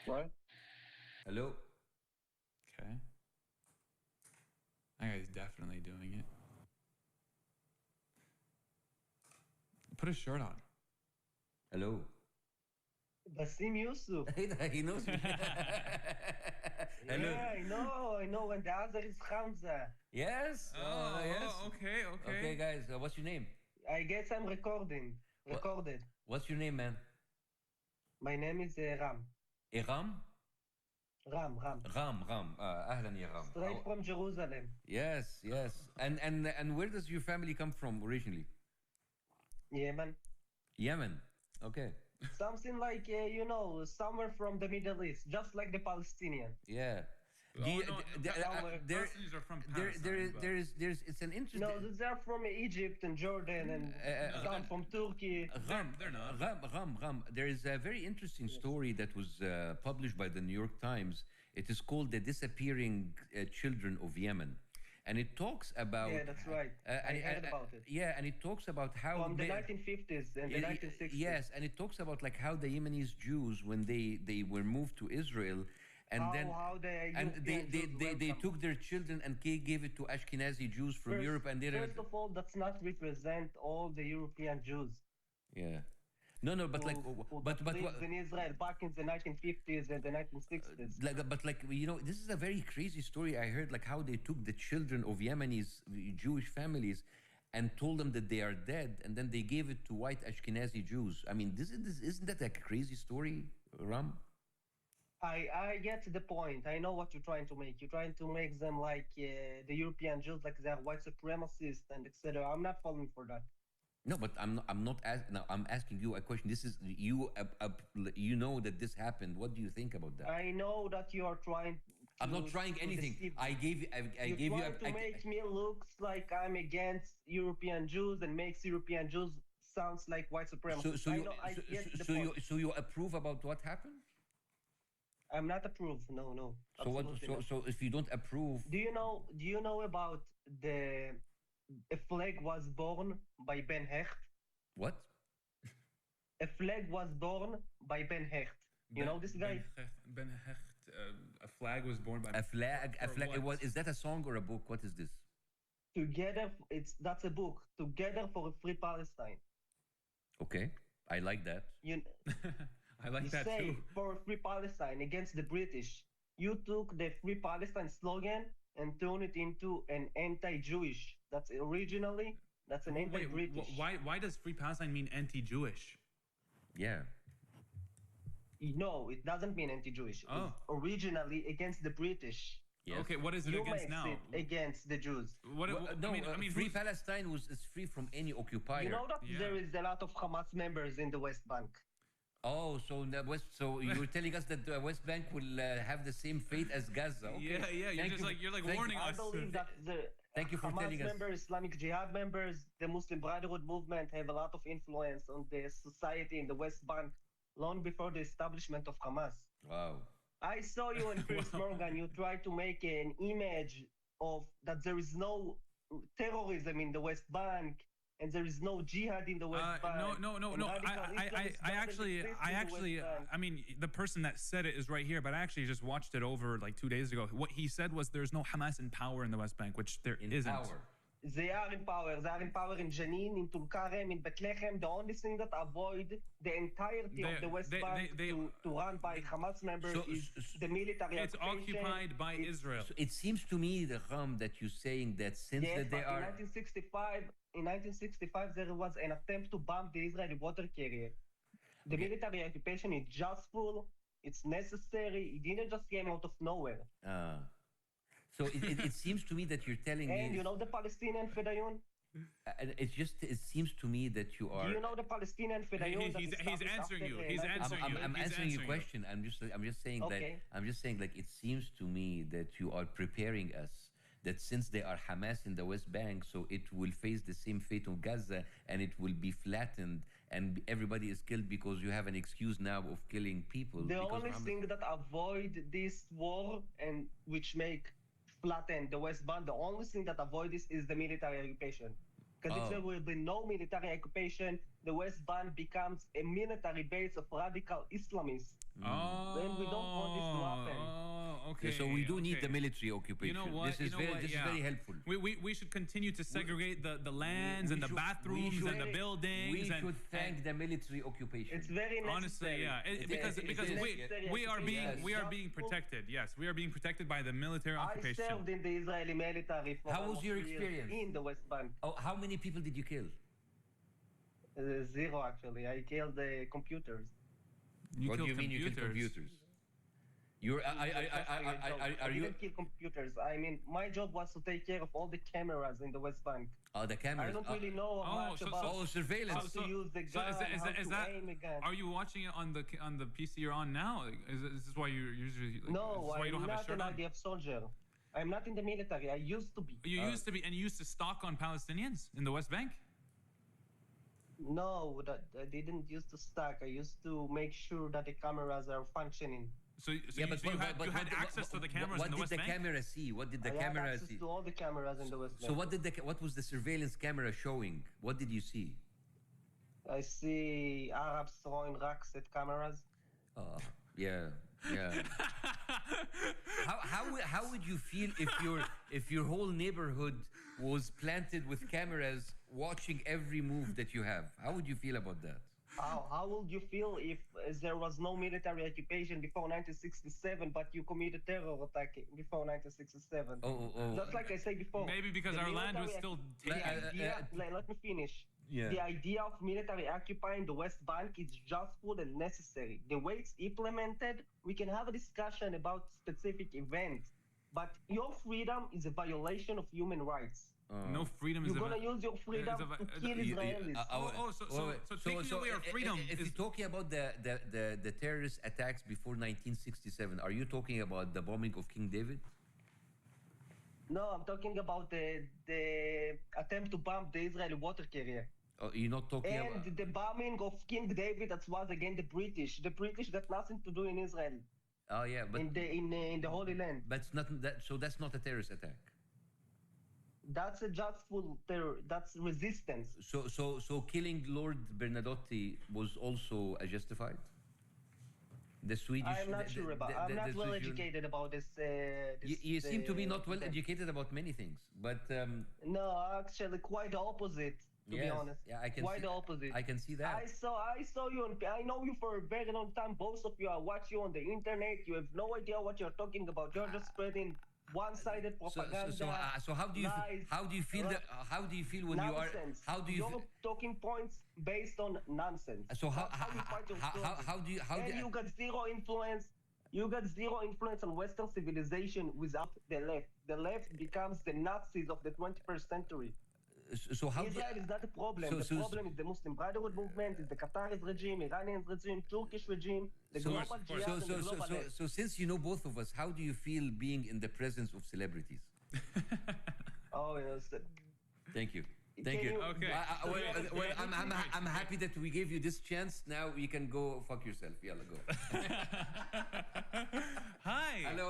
What? Hello. Okay. That guy's definitely doing it. Put a shirt on. Hello. Basim Yusuf. He knows me. Hello. Yeah, I know. And the other is Hamza. Yes. Yes. okay, Okay, guys. What's your name? I guess I'm recording. What- Recorded. What's your name, man? My name is Ram. Iram? Ram. Ram. Ahlan ya Ram. Straight from Jerusalem. Yes. And where does your family come from originally? Yemen. Yemen. Okay. Something like, somewhere from the Middle East, just like the Palestinian. Yeah. Oh, no, Palestinians are from Palestine. There's it's an interesting. No, they're from Egypt and Jordan and some from Turkey. They're not. Ram. There is a very interesting story that was published by the New York Times. It is called "The Disappearing Children of Yemen," and it talks about. Yeah, that's right. I heard about it. Yeah, and it talks about how From the 1950s and the 1960s. Yes, and it talks about like how the Yemenis Jews, when they were moved to Israel, and How they took their children and gave it to Ashkenazi Jews from Europe, and they first of all, that's not represent all the European Jews. Yeah. No, but but lived in Israel back in the 1950s and the 1960s. This is a very crazy story. I heard like how they took the children of Yemenis Jewish families and told them that they are dead, and then they gave it to white Ashkenazi Jews. I mean, isn't that a crazy story, Ram? I get the point. I know what you're trying to make. You're trying to make them like the European Jews, like they are white supremacists and etc. I'm not falling for that. No, but I'm not asking. No, I'm asking you a question. This is you. You know that this happened. What do you think about that? I know that you are trying. I'm not trying anything. I gave you. I gave you. To make me looks like I'm against European Jews and makes European Jews sounds like white supremacists. So you approve about what happened? I'm not approve. No. So if you don't approve, do you know about a flag was born by Ben Hecht? What? A flag was born by Ben Hecht. You know this guy? Ben Hecht. A flag was born by a flag. It was. Is that a song or a book? What is this? Together, that's a book. Together for a Free Palestine. Okay, I like that. I like that say, too. For a Free Palestine against the British. You took the Free Palestine slogan and turned it into an anti-Jewish. That's an anti-British. Why does Free Palestine mean anti-Jewish? Yeah. No, it doesn't mean anti-Jewish. Oh. It's originally against the British. Yes. Okay, what is it against now? Against the Jews. I mean, Free Palestine is free from any occupier. You know that there is a lot of Hamas members in the West Bank. Oh, so in the West, so you're telling us that the West Bank will have the same fate as Gaza? Okay. Yeah. You're like warning us. I believe that the Thank you for Hamas telling us. members, Islamic Jihad members, the Muslim Brotherhood movement have a lot of influence on the society in the West Bank long before the establishment of Hamas. Wow. I saw you in Piers Morgan. You tried to make an image of that there is no terrorism in the West Bank. And there is no jihad in the West Bank. No. I mean, the person that said it is right here, but I actually just watched it over like 2 days ago. What he said was there's no Hamas in power in the West Bank, which there isn't. Power. They are in power. They are in power in Jenin, in Tulkarem, in Bethlehem. The only thing that avoid the entirety of the West Bank to run by Hamas members is the military. It's occupied by Israel. So it seems to me, that you're saying that since they are... In 1965, there was an attempt to bomb the Israeli water carrier. The military occupation is justful. It's necessary. It didn't just came out of nowhere. So it seems to me that you're telling me... And you know the Palestinian Fedayun? It seems to me that you are... Do you know the Palestinian Fedayun? He's answering you. I'm answering your question. I'm just saying that... I'm just saying like it seems to me that you are preparing us that since they are Hamas in the West Bank, so it will face the same fate of Gaza and it will be flattened and everybody is killed because you have an excuse now of killing people. The only thing that avoid this war and which make flatten the West Bank, the only thing that avoid this is the military occupation. Because if there will be no military occupation, the West Bank becomes a military base of radical Islamists. And we don't want this to happen. Oh, okay. So we do need the okay. military occupation. You know what? This is very helpful. We should continue to segregate the lands and the bathrooms and the buildings. We and, should thank the military occupation. It's very necessary. Honestly, yeah, because we are being protected. Yes, we are being protected by the military occupation. I served in the Israeli military for How was almost your 3 years experience? in the West Bank? Oh, how many people did you kill? Zero, actually. I killed the computers. What do you mean you killed computers? You're I didn't kill computers. I mean, my job was to take care of all the cameras in the West Bank. Oh, the cameras. I don't really know much about surveillance. how to use the gun, how to aim a gun. Are you watching it on the PC you're on now? Is this why you usually? No, I'm not an IDF soldier. I'm not in the military. I used to be. You used to be, and you used to stalk on Palestinians in the West Bank? No, I didn't used to stack. I used to make sure that the cameras are functioning. So you had access to the cameras in the West Bank? What did the camera see? What did the I camera had access see? to all the cameras in the West Bank. So what was the surveillance camera showing? What did you see? I see Arabs throwing rocks at cameras. Yeah. How would you feel if your whole neighborhood was planted with cameras watching every move that you have? How would you feel about that? How would you feel if there was no military occupation before 1967, but you committed terror attack before 1967? Just like I said before. Maybe because our land was still taken. Let me finish. Yeah. The idea of military occupying the West Bank is justful and necessary. The way it's implemented, we can have a discussion about specific events, but your freedom is a violation of human rights. No freedom is You're gonna use your freedom to kill Israelis. So taking away our freedom if you're talking about the terrorist attacks before 1967, are you talking about the bombing of King David? No, I'm talking about the attempt to bomb the Israeli water carrier. Oh, you're not talking about... And the bombing of King David, that was again the British. The British got nothing to do in Israel. Oh yeah, but in the Holy Land. But it's not that. So that's not a terrorist attack. That's a justful terror. That's resistance. So killing Lord Bernadotte was also justified. The Swedish. I'm not sure about. I'm not well educated about this. You seem to be not well educated about many things, but no, actually, quite the opposite. To be honest, yeah, I can quite see, the opposite. I can see that. I saw you, and I know you for a very long time. Both of you, I watch you on the internet. You have no idea what you're talking about. You're just spreading one-sided propaganda. So how do you feel when you are you're talking points based on nonsense. So how do you you got zero influence. You got zero influence on Western civilization without the left. The left becomes the Nazis of the 21st century. So how Israel is not a problem. The problem is the Muslim Brotherhood movement, is the Qatari regime, Iranian regime, Turkish regime, the global jihad and the global left. So since you know both of us, how do you feel being in the presence of celebrities? Thank you. Thank you. Okay. I'm happy that we gave you this chance. Now you can go fuck yourself. Yalla, go. Hi. Hello.